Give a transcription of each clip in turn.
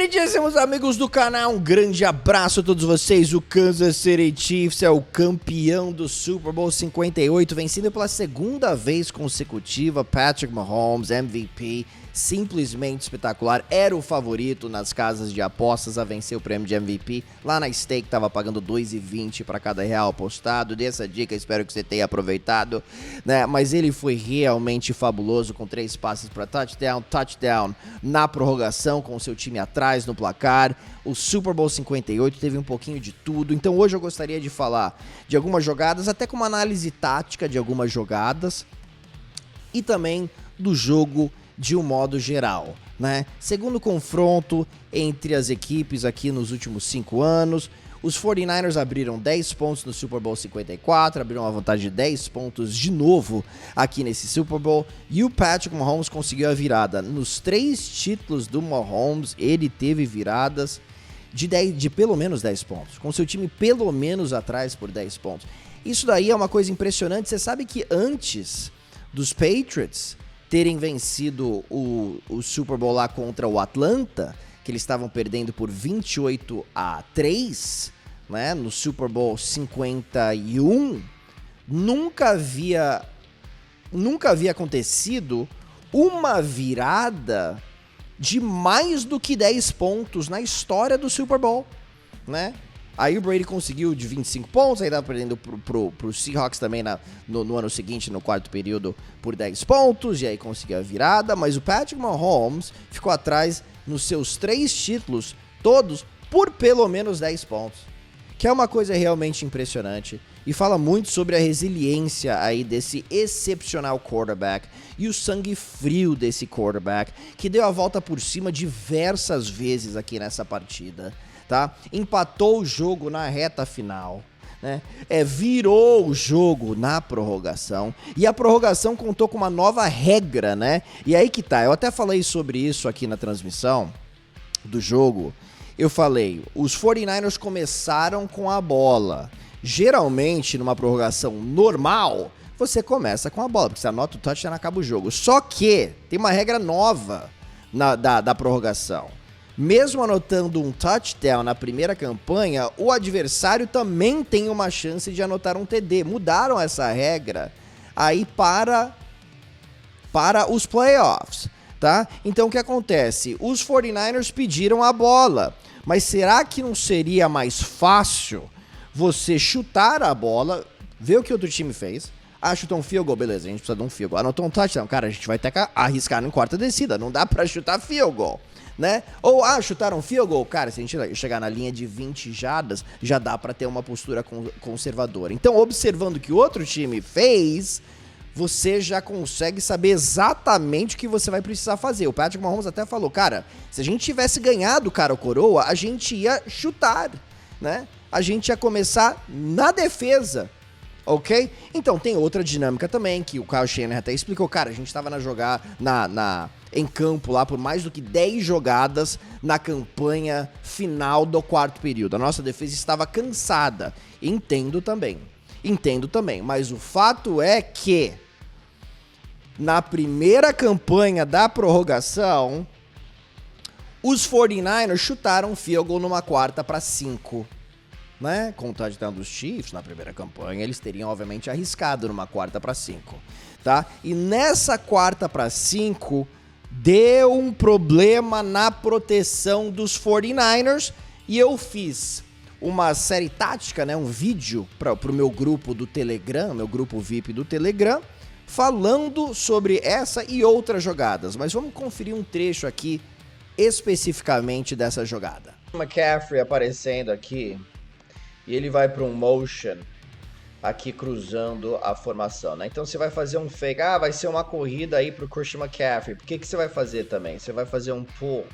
Queridíssimos amigos do canal, um grande abraço a todos vocês. O Kansas City Chiefs é o campeão do Super Bowl 58, vencendo pela segunda vez consecutiva. Patrick Mahomes, MVP, simplesmente espetacular. Era o favorito nas casas de apostas a vencer o prêmio de MVP. Lá na Stake tava pagando R$2,20 para cada real apostado. Dei essa dica, espero que você tenha aproveitado, né? Mas ele foi realmente fabuloso, com 3 passes para touchdown na prorrogação, com o seu time atrás no placar. O Super Bowl 58 teve um pouquinho de tudo. Então hoje eu gostaria de falar de algumas jogadas, até com uma análise tática de algumas jogadas, e também do jogo de um modo geral, né? Segundo confronto entre as equipes aqui nos últimos 5 anos, os 49ers abriram 10 pontos no Super Bowl 54, abriram uma vantagem de 10 pontos de novo aqui nesse Super Bowl, e o Patrick Mahomes conseguiu a virada. Nos 3 títulos do Mahomes, ele teve viradas de pelo menos 10 pontos, com seu time pelo menos atrás por 10 pontos. Isso daí é uma coisa impressionante. Você sabe que antes dos Patriots terem vencido o Super Bowl lá contra o Atlanta, que eles estavam perdendo por 28-3, né, no Super Bowl 51, nunca havia acontecido uma virada de mais do que 10 pontos na história do Super Bowl, né? Aí o Brady conseguiu de 25 pontos, aí tava perdendo pro Seahawks também no ano seguinte, no quarto período, por 10 pontos, e aí conseguiu a virada, mas o Patrick Mahomes ficou atrás nos seus 3 títulos, todos por pelo menos 10 pontos, que é uma coisa realmente impressionante, e fala muito sobre a resiliência aí desse excepcional quarterback, e o sangue frio desse quarterback, que deu a volta por cima diversas vezes aqui nessa partida. Tá? Empatou o jogo na reta final, né? Virou o jogo na prorrogação, e a prorrogação contou com uma nova regra, né? E aí que tá, eu até falei sobre isso aqui na transmissão do jogo. Eu falei, os 49ers começaram com a bola. Geralmente, numa prorrogação normal, você começa com a bola, porque você anota o touchdown e acaba o jogo. Só que tem uma regra nova da prorrogação. Mesmo anotando um touchdown na primeira campanha, o adversário também tem uma chance de anotar um TD. Mudaram essa regra aí para os playoffs, tá? Então o que acontece? Os 49ers pediram a bola, mas será que não seria mais fácil você chutar a bola, ver o que outro time fez? Chutou um field goal, beleza, a gente precisa de um field goal. Anotou um touchdown, cara, a gente vai ter que arriscar em quarta descida, não dá pra chutar field goal, né? Ou, chutaram field goal, cara, se a gente chegar na linha de 20 jardas, já dá pra ter uma postura conservadora. Então, observando o que o outro time fez, você já consegue saber exatamente o que você vai precisar fazer. O Patrick Mahomes até falou, cara, se a gente tivesse ganhado, cara, o coroa, a gente ia chutar, né? A gente ia começar na defesa, ok? Então, tem outra dinâmica também, que o Kyle Shanahan até explicou, cara, a gente tava em campo lá por mais do que 10 jogadas na campanha final do quarto período. A nossa defesa estava cansada. Entendo também, mas o fato é que na primeira campanha da prorrogação, os 49ers chutaram um field goal numa 4ª-5, né? Com o touchdown dos Chiefs na primeira campanha, eles teriam obviamente arriscado numa 4ª-5, tá? E nessa 4ª-5 deu um problema na proteção dos 49ers, e eu fiz uma série tática, né, um vídeo pro meu grupo do Telegram, meu grupo VIP do Telegram, falando sobre essa e outras jogadas. Mas vamos conferir um trecho aqui especificamente dessa jogada. McCaffrey aparecendo aqui, e ele vai para um motion aqui cruzando a formação, né? Então você vai fazer um fake, vai ser uma corrida aí pro Christian McCaffrey. Por que você vai fazer também? Você vai fazer um pull.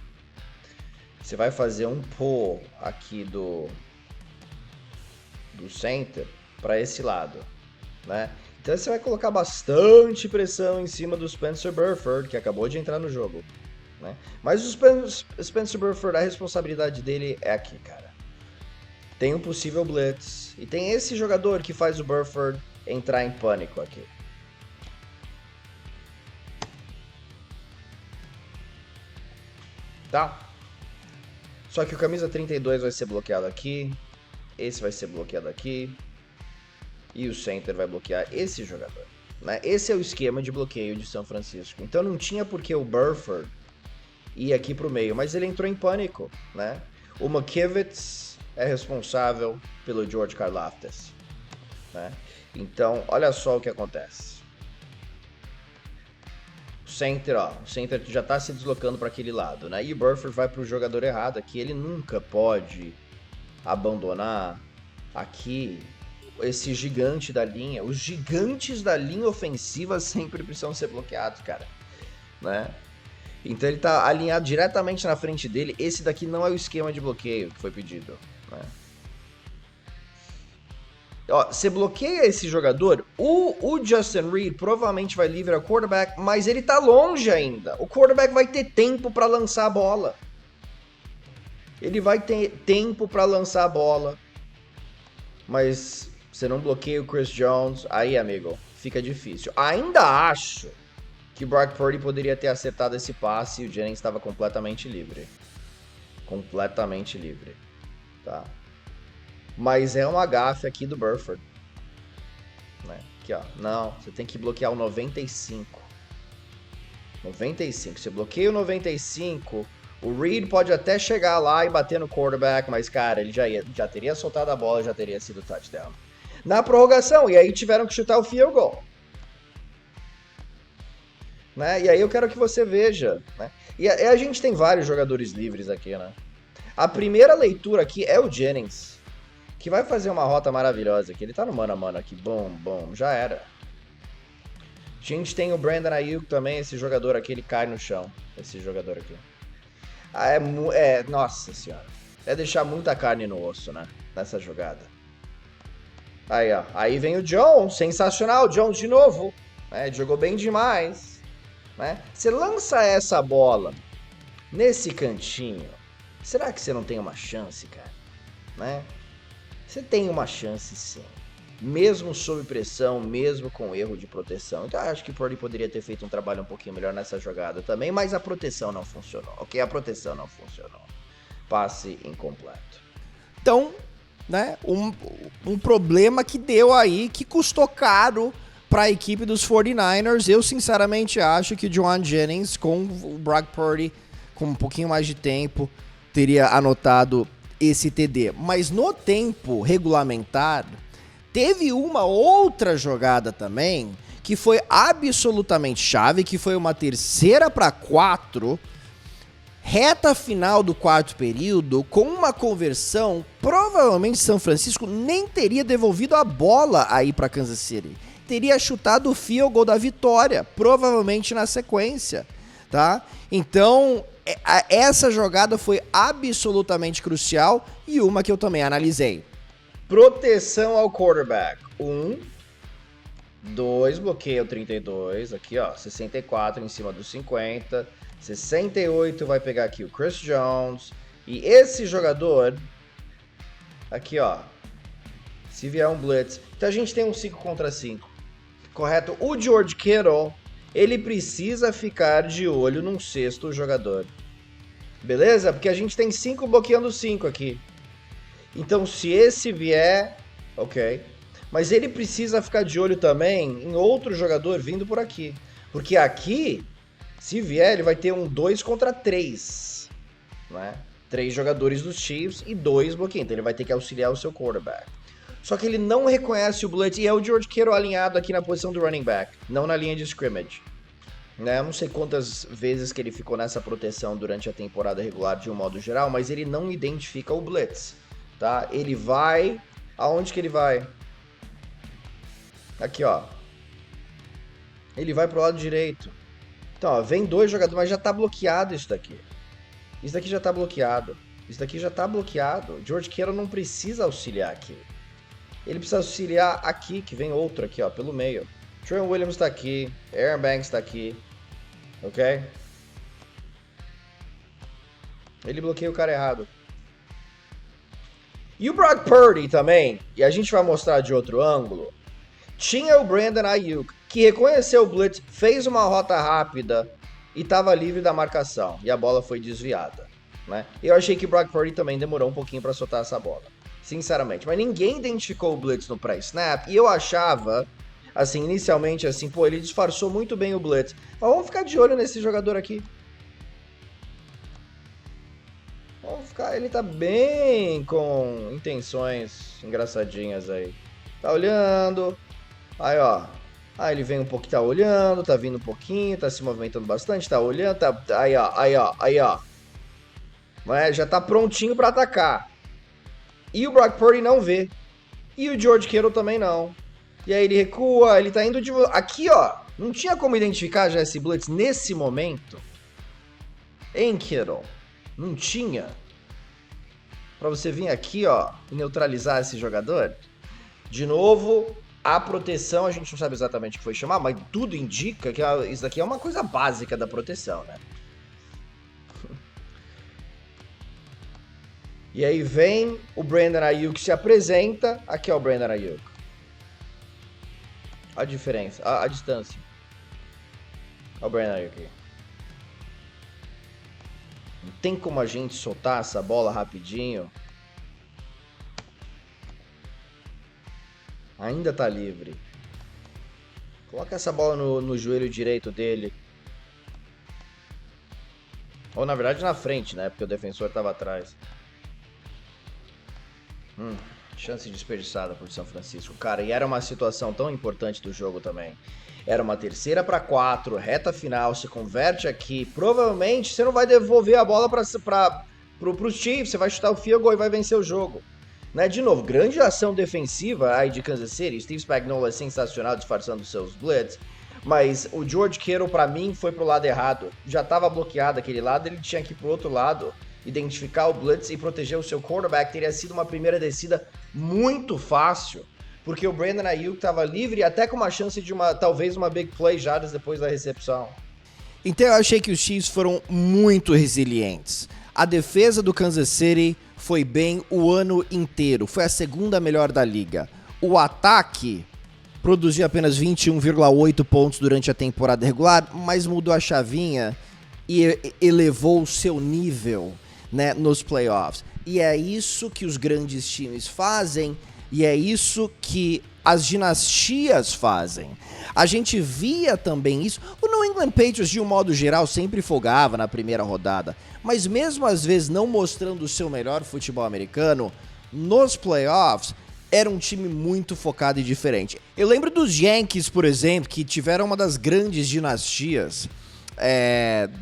Você vai fazer um pull aqui do center para esse lado, né? Então você vai colocar bastante pressão em cima do Spencer Burford, que acabou de entrar no jogo, né? Mas o Spencer Burford, a responsabilidade dele é aqui, cara. Tem um possível blitz, e tem esse jogador que faz o Burford entrar em pânico aqui. Tá? Só que o camisa 32 vai ser bloqueado aqui, esse vai ser bloqueado aqui, e o center vai bloquear esse jogador. Né? Esse é o esquema de bloqueio de São Francisco. Então não tinha por que o Burford ir aqui pro meio, mas ele entrou em pânico. Né? O McKivitz é responsável pelo George Karlaftis. Né? Então, olha só o que acontece. O center já está se deslocando para aquele lado, né? E o Burford vai para o jogador errado aqui. Ele nunca pode abandonar aqui esse gigante da linha. Os gigantes da linha ofensiva sempre precisam ser bloqueados, cara. Né? Então ele está alinhado diretamente na frente dele. Esse daqui não é o esquema de bloqueio que foi pedido, né? Ó, você bloqueia esse jogador, o Justin Reed provavelmente vai livre ao quarterback, mas ele tá longe ainda. O quarterback vai ter tempo para lançar a bola. Ele vai ter tempo para lançar a bola. Mas você não bloqueia o Chris Jones, aí, amigo, fica difícil. Ainda acho que o Brock Purdy poderia ter acertado esse passe e o Jennings estava completamente livre. Completamente livre, tá? Mas é uma gafe aqui do Burford. Né? Aqui, ó. Não, você tem que bloquear o 95. 95. Você bloqueia o 95, o Reed pode até chegar lá e bater no quarterback, mas, cara, ele já teria soltado a bola, já teria sido touchdown. Na prorrogação, e aí tiveram que chutar o field goal. Né? E aí eu quero que você veja. Né? E a gente tem vários jogadores livres aqui, né? A primeira leitura aqui é o Jennings, que vai fazer uma rota maravilhosa aqui. Ele tá no mano a mano aqui. Bom, já era. A gente tem o Brandon Ayuk também. Esse jogador aqui, ele cai no chão. Esse jogador aqui. Nossa senhora. É deixar muita carne no osso, né? Nessa jogada. Aí, ó. Aí vem o Jones. Sensacional. Jones de novo. Né? Jogou bem demais. Né? Você lança essa bola nesse cantinho. Será que você não tem uma chance, cara? Né? Você tem uma chance, sim. Mesmo sob pressão, mesmo com erro de proteção. Então, eu acho que o Purdy poderia ter feito um trabalho um pouquinho melhor nessa jogada também, mas a proteção não funcionou, ok? A proteção não funcionou. Passe incompleto. Então, né, um problema que deu aí, que custou caro para a equipe dos 49ers. Eu, sinceramente, acho que o Jauan Jennings, com o Brock Purdy, com um pouquinho mais de tempo, teria anotado esse TD. Mas no tempo regulamentar, teve uma outra jogada também que foi absolutamente chave, que foi uma 3ª para 4, reta final do 4º período, com uma conversão, provavelmente São Francisco nem teria devolvido a bola aí para Kansas City. Teria chutado o field goal da vitória, provavelmente na sequência, tá? Então, essa jogada foi absolutamente crucial e uma que eu também analisei. Proteção ao quarterback. 1, 2, bloqueia o 32. Aqui, ó, 64 em cima do 50. 68 vai pegar aqui o Chris Jones. E esse jogador, aqui, ó, se vier um blitz. Então a gente tem um 5 contra 5. Correto? O George Kittle, ele precisa ficar de olho num 6º jogador. Beleza? Porque a gente tem 5 bloqueando 5 aqui. Então, se esse vier, ok. Mas ele precisa ficar de olho também em outro jogador vindo por aqui. Porque aqui, se vier, ele vai ter um 2 contra 3. Né? 3 jogadores dos Chiefs e 2 bloqueios. Então, ele vai ter que auxiliar o seu quarterback. Só que ele não reconhece o blitz. E é o George Kittle alinhado aqui na posição do running back. Não na linha de scrimmage. Né? Eu não sei quantas vezes que ele ficou nessa proteção durante a temporada regular de um modo geral. Mas ele não identifica o blitz. Tá? Ele vai... Aonde que ele vai? Aqui, ó. Ele vai pro lado direito. Então, ó, vem 2 jogadores, mas já tá bloqueado isso daqui. Isso daqui já tá bloqueado. Isso daqui já tá bloqueado. George Kittle não precisa auxiliar aqui. Ele precisa auxiliar aqui, que vem outro aqui, ó, pelo meio. Trent Williams tá aqui. Aaron Banks tá aqui. Ok? Ele bloqueia o cara errado. E o Brock Purdy também, e a gente vai mostrar de outro ângulo, tinha o Brandon Ayuk, que reconheceu o blitz, fez uma rota rápida e estava livre da marcação. E a bola foi desviada. né? Eu achei que o Brock Purdy também demorou um pouquinho para soltar essa bola, sinceramente. Mas ninguém identificou o blitz no pré-snap e eu achava, assim, inicialmente, assim, pô, ele disfarçou muito bem o blitz. Mas vamos ficar de olho nesse jogador aqui. Ele tá bem com intenções engraçadinhas aí. Tá olhando. Aí, ó. Aí ele vem um pouquinho, tá olhando, tá vindo um pouquinho, tá se movimentando bastante, tá olhando, tá... Aí, ó, aí, ó, aí, ó. Já tá prontinho pra atacar. E o Brock Purdy não vê. E o George Kittle também não. E aí ele recua, ele tá indo de... Aqui, ó. Não tinha como identificar já esse blitz nesse momento. Hein, Kittle? Não tinha. Pra você vir aqui, ó, e neutralizar esse jogador. De novo, a proteção, a gente não sabe exatamente o que foi chamar, mas tudo indica que isso daqui é uma coisa básica da proteção, né? E aí vem o Brandon Aiyuk, se apresenta. Aqui é o Brandon Aiyuk. A diferença, a distância. Olha o Brandon Aiyuk aqui. Não tem como a gente soltar essa bola rapidinho. Ainda tá livre. Coloca essa bola no joelho direito dele. Ou na verdade na frente, né? Porque o defensor tava atrás. Chance desperdiçada por São Francisco. Cara, e era uma situação tão importante do jogo também. Era uma 3ª para 4, reta final, se converte aqui. Provavelmente você não vai devolver a bola pros Chiefs, você vai chutar o field goal e vai vencer o jogo. Né? De novo, grande ação defensiva aí de Kansas City. Steve Spagnuolo é sensacional disfarçando seus blitz. Mas o George Kittle, pra mim, foi pro lado errado. Já tava bloqueado aquele lado, ele tinha que ir pro outro lado. Identificar o blitz e proteger o seu quarterback. Teria sido uma primeira descida muito fácil. Porque o Brandon Aiyuk estava livre, até com uma chance de talvez uma big play jardas depois da recepção. Então eu achei que os Chiefs foram muito resilientes. A defesa do Kansas City foi bem o ano inteiro. Foi a 2ª melhor da liga. O ataque produziu apenas 21,8 pontos durante a temporada regular, mas mudou a chavinha e elevou o seu nível, né, nos playoffs. E é isso que os grandes times fazem. E é isso que as dinastias fazem. A gente via também isso. O New England Patriots, de um modo geral, sempre folgava na primeira rodada. Mas mesmo às vezes não mostrando o seu melhor futebol americano, nos playoffs, era um time muito focado e diferente. Eu lembro dos Yankees, por exemplo, que tiveram uma das grandes dinastias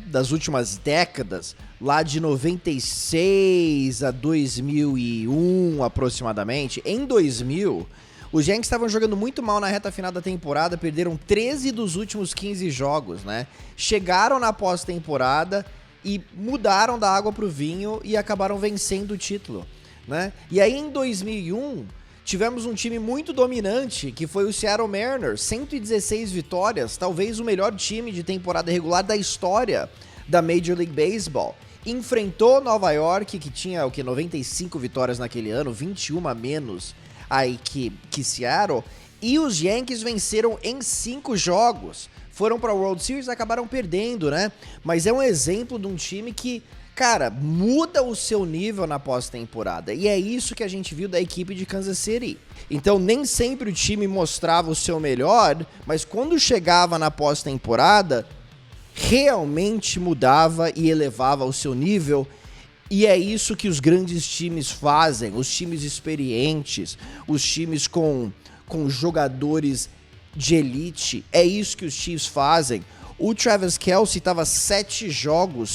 das últimas décadas, lá de 96 a 2001 aproximadamente. Em 2000, os Yankees estavam jogando muito mal na reta final da temporada, perderam 13 dos últimos 15 jogos, né? Chegaram na pós-temporada e mudaram da água pro vinho e acabaram vencendo o título, né? E aí em 2001, tivemos um time muito dominante, que foi o Seattle Mariners, 116 vitórias, talvez o melhor time de temporada regular da história da Major League Baseball. Enfrentou Nova York, que tinha 95 vitórias naquele ano, 21 a menos aí que Seattle, e os Yankees venceram em 5 jogos. Foram para a World Series e acabaram perdendo, né? Mas é um exemplo de um time que, cara, muda o seu nível na pós-temporada. E é isso que a gente viu da equipe de Kansas City. Então, nem sempre o time mostrava o seu melhor, mas quando chegava na pós-temporada, realmente mudava e elevava o seu nível. E é isso que os grandes times fazem, os times experientes, os times com jogadores de elite. É isso que os Chiefs fazem. O Travis Kelce estava 6 jogos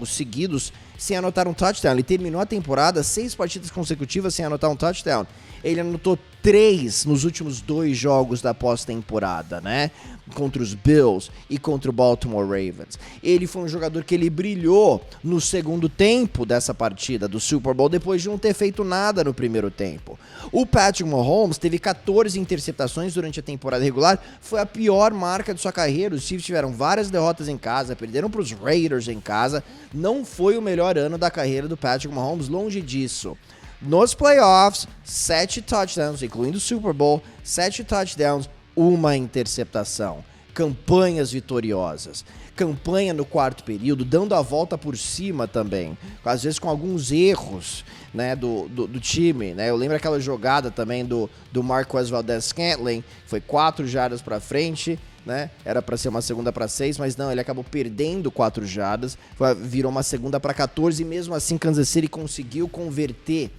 seguidos sem anotar um touchdown. Ele terminou a temporada 6 partidas consecutivas sem anotar um touchdown. Ele anotou 3 nos últimos 2 jogos da pós-temporada, né? Contra os Bills e contra o Baltimore Ravens. Ele foi um jogador que ele brilhou no segundo tempo dessa partida do Super Bowl, depois de não ter feito nada no primeiro tempo. O Patrick Mahomes teve 14 interceptações durante a temporada regular, foi a pior marca de sua carreira. Os Chiefs tiveram várias derrotas em casa, perderam para os Raiders em casa. Não foi o melhor ano da carreira do Patrick Mahomes, longe disso. Nos playoffs, 7 touchdowns, incluindo o Super Bowl, 7 touchdowns, 1 interceptação. campanhas vitoriosas, campanha no quarto período, dando a volta por cima também, às vezes com alguns erros, né, do time, né? Eu lembro aquela jogada também do Marquez Valdes-Scantling, foi 4 jardas para frente, né? Era para ser uma segunda para 6, mas não, ele acabou perdendo 4 jardas, virou uma segunda para 14 e mesmo assim Kansas City conseguiu converter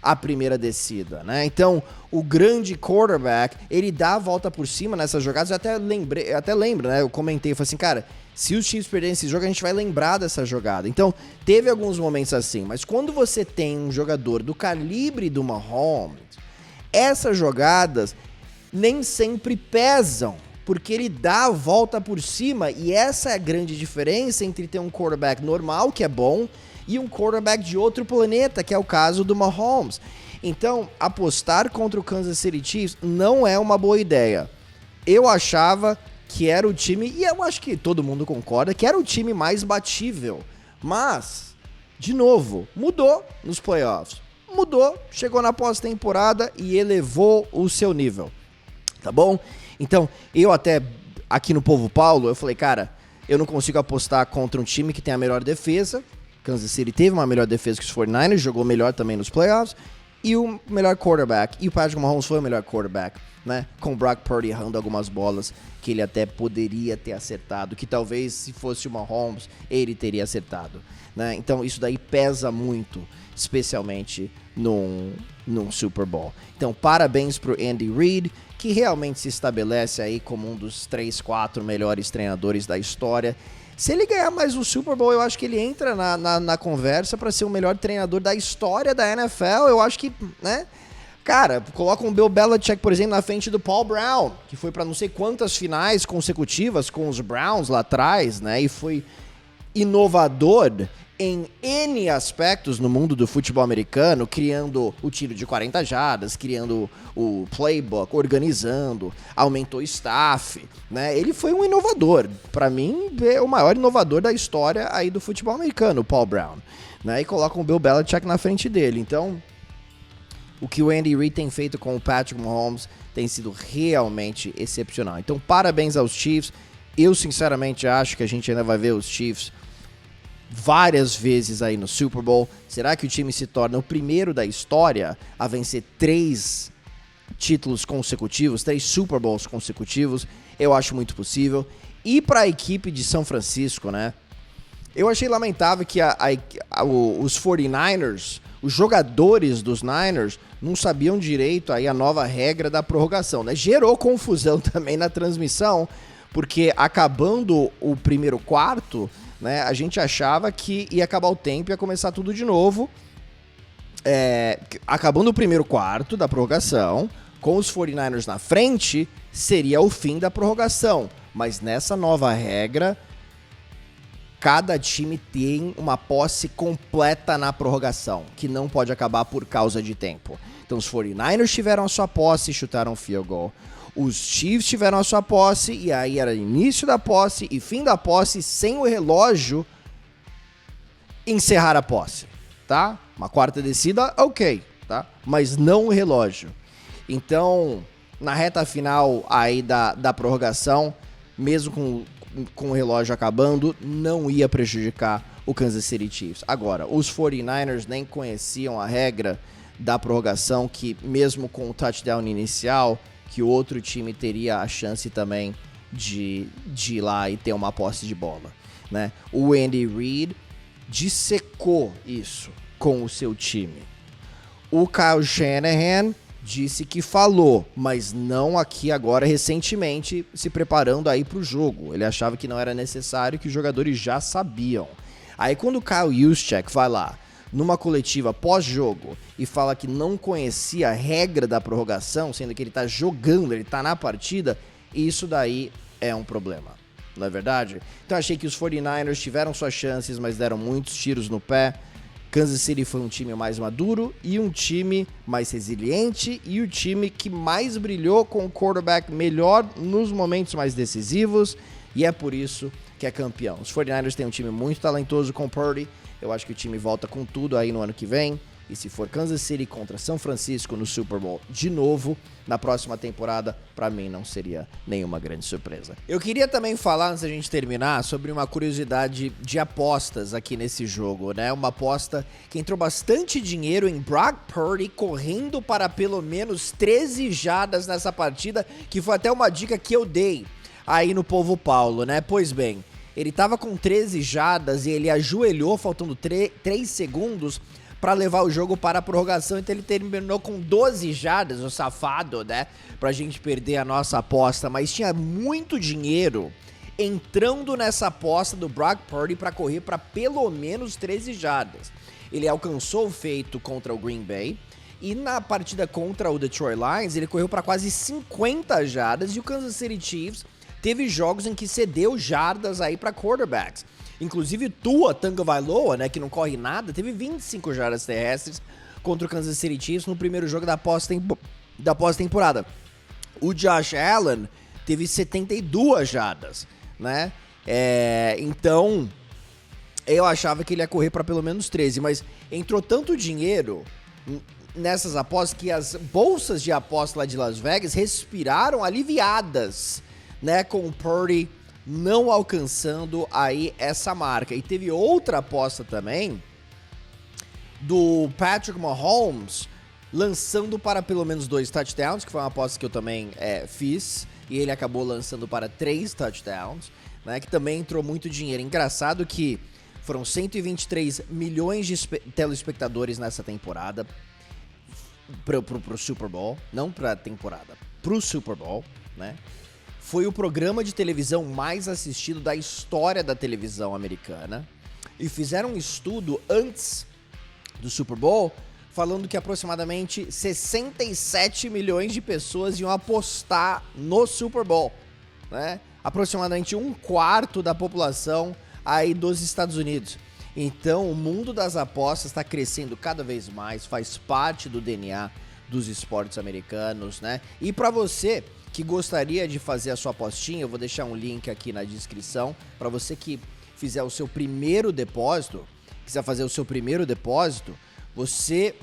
a primeira descida, né? Então, o grande quarterback, ele dá a volta por cima nessas jogadas. Eu até lembro, né? Eu comentei, falei assim, cara, se os Chiefs perderem esse jogo, a gente vai lembrar dessa jogada. Então, teve alguns momentos assim, mas quando você tem um jogador do calibre do Mahomes, essas jogadas nem sempre pesam, porque ele dá a volta por cima, e essa é a grande diferença entre ter um quarterback normal, que é bom, e um quarterback de outro planeta, que é o caso do Mahomes. Então, apostar contra o Kansas City Chiefs não é uma boa ideia. Eu achava que era o time, e eu acho que todo mundo concorda, que era o time mais batível. Mas, de novo, mudou nos playoffs. Mudou, chegou na pós-temporada e elevou o seu nível. Tá bom? Então, eu até, aqui no Povo Paulo, eu falei, cara, eu não consigo apostar contra um time que tem a melhor defesa. Kansas City teve uma melhor defesa que os 49ers, jogou melhor também nos playoffs, e o melhor quarterback. E o Patrick Mahomes foi o melhor quarterback, né? Com o Brock Purdy errando algumas bolas que ele até poderia ter acertado, que talvez se fosse o Mahomes, ele teria acertado, né? Então isso daí pesa muito, especialmente num Super Bowl. Então parabéns pro Andy Reid, que realmente se estabelece aí como um dos 3, 4 melhores treinadores da história. Se ele ganhar mais um Super Bowl, eu acho que ele entra na conversa para ser o melhor treinador da história da NFL. Eu acho que, né? Cara, coloca um Bill Belichick, por exemplo, na frente do Paul Brown, que foi para não sei quantas finais consecutivas com os Browns lá atrás, né? E foi inovador em N aspectos no mundo do futebol americano, criando o tiro de 40 jardas, criando o playbook, organizando, aumentou o staff, né? Ele foi um inovador. Para mim, é o maior inovador da história aí do futebol americano, o Paul Brown, né? E coloca o Bill Belichick na frente dele. Então, o que o Andy Reid tem feito com o Patrick Mahomes tem sido realmente excepcional. Então, parabéns aos Chiefs. Eu, sinceramente, acho que a gente ainda vai ver os Chiefs várias vezes aí no Super Bowl. Será que o time se torna o primeiro da história a vencer 3 títulos consecutivos, 3 Super Bowls consecutivos? Eu acho muito possível. E para a equipe de São Francisco, né? Eu achei lamentável que os 49ers, os jogadores dos Niners, não sabiam direito aí a nova regra da prorrogação, né? Gerou confusão também na transmissão, porque acabando o primeiro quarto, né, a gente achava que ia acabar o tempo e ia começar tudo de novo. Acabando o primeiro quarto da prorrogação, com os 49ers na frente, seria o fim da prorrogação. Mas nessa nova regra, cada time tem uma posse completa na prorrogação, que não pode acabar por causa de tempo. Então os 49ers tiveram a sua posse e chutaram field goal. Os Chiefs tiveram a sua posse, e aí era início da posse e fim da posse, sem o relógio encerrar a posse, tá? Uma quarta descida, ok, tá? Mas não o relógio. Então, na reta final aí da prorrogação, mesmo com o relógio acabando, não ia prejudicar o Kansas City Chiefs. Agora, os 49ers nem conheciam a regra da prorrogação, que mesmo com o touchdown inicial, que o outro time teria a chance também de ir lá e ter uma posse de bola, né? O Andy Reid dissecou isso com o seu time. O Kyle Shanahan disse que falou, mas não aqui agora recentemente, se preparando aí para o jogo. Ele achava que não era necessário, que os jogadores já sabiam. Aí quando o Kyle Juszczyk vai lá numa coletiva pós-jogo e fala que não conhecia a regra da prorrogação, sendo que ele tá jogando, ele tá na partida, isso daí é um problema, não é verdade? Então achei que os 49ers tiveram suas chances, mas deram muitos tiros no pé. Kansas City foi um time mais maduro e um time mais resiliente e o time que mais brilhou com o quarterback melhor nos momentos mais decisivos, e é por isso que é campeão. Os 49ers têm um time muito talentoso com Purdy. Eu acho que o time volta com tudo aí no ano que vem E se for Kansas City contra São Francisco no Super Bowl de novo na próxima temporada, pra mim não seria nenhuma grande surpresa. Eu queria também falar, antes da gente terminar, sobre uma curiosidade de apostas aqui nesse jogo, né? Uma aposta que entrou bastante dinheiro em Brock Purdy correndo para pelo menos 13 jardas nessa partida, que foi até uma dica que eu dei aí no Povo Paulo, né? Pois bem, ele tava com 13 jardas e ele ajoelhou faltando 3 segundos para levar o jogo para a prorrogação, então ele terminou com 12 jardas, o safado, né, pra gente perder a nossa aposta, mas tinha muito dinheiro entrando nessa aposta do Brock Purdy para correr para pelo menos 13 jardas. Ele alcançou o feito contra o Green Bay, e na partida contra o Detroit Lions, ele correu para quase 50 jardas, e o Kansas City Chiefs teve jogos em que cedeu jardas aí para quarterbacks. Inclusive Tua Tagovailoa, né, que não corre nada, teve 25 jardas terrestres contra o Kansas City Chiefs no primeiro jogo da pós-temporada. O Josh Allen teve 72 jardas, né? Então, eu achava que ele ia correr para pelo menos 13, mas entrou tanto dinheiro nessas apostas que as bolsas de aposta lá de Las Vegas respiraram aliviadas, né, com o Purdy não alcançando aí essa marca. E teve outra aposta também do Patrick Mahomes lançando para pelo menos 2 touchdowns, que foi uma aposta que eu também fiz, e ele acabou lançando para 3 touchdowns, né, que também entrou muito dinheiro. Engraçado que foram 123 milhões de telespectadores nessa temporada pro Super Bowl, não pra temporada, pro Super Bowl, né? Foi o programa de televisão mais assistido da história da televisão americana. E fizeram um estudo antes do Super Bowl, falando que aproximadamente 67 milhões de pessoas iam apostar no Super Bowl, né? Aproximadamente 1/4 da população aí dos Estados Unidos. Então, o mundo das apostas está crescendo cada vez mais, faz parte do DNA dos esportes americanos, né? E para você que gostaria de fazer a sua apostinha, eu vou deixar um link aqui na descrição para você que fizer o seu primeiro depósito, quiser fazer o seu primeiro depósito, você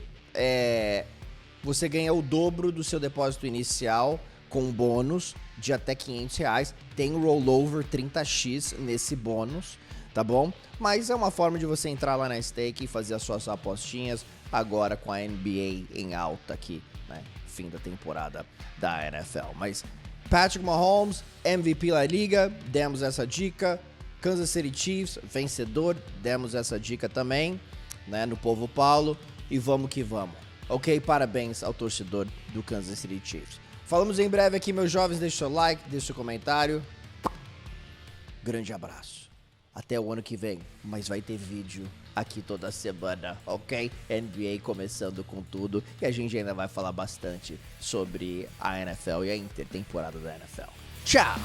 ganha o dobro do seu depósito inicial com um bônus de até R$500. Tem rollover 30x nesse bônus, tá bom? Mas é uma forma de você entrar lá na Stake e fazer as suas apostinhas agora com a NBA em alta aqui, né? Fim da temporada da NFL. Mas Patrick Mahomes, MVP da liga, demos essa dica. Kansas City Chiefs, vencedor, demos essa dica também, né, no Povo Paulo. E vamos que vamos. Ok? Parabéns ao torcedor do Kansas City Chiefs. Falamos em breve aqui, meus jovens. Deixa o seu like, deixa o seu comentário. Grande abraço. Até o ano que vem, mas vai ter vídeo aqui toda semana, ok? NBA começando com tudo e a gente ainda vai falar bastante sobre a NFL e a intertemporada da NFL. Tchau!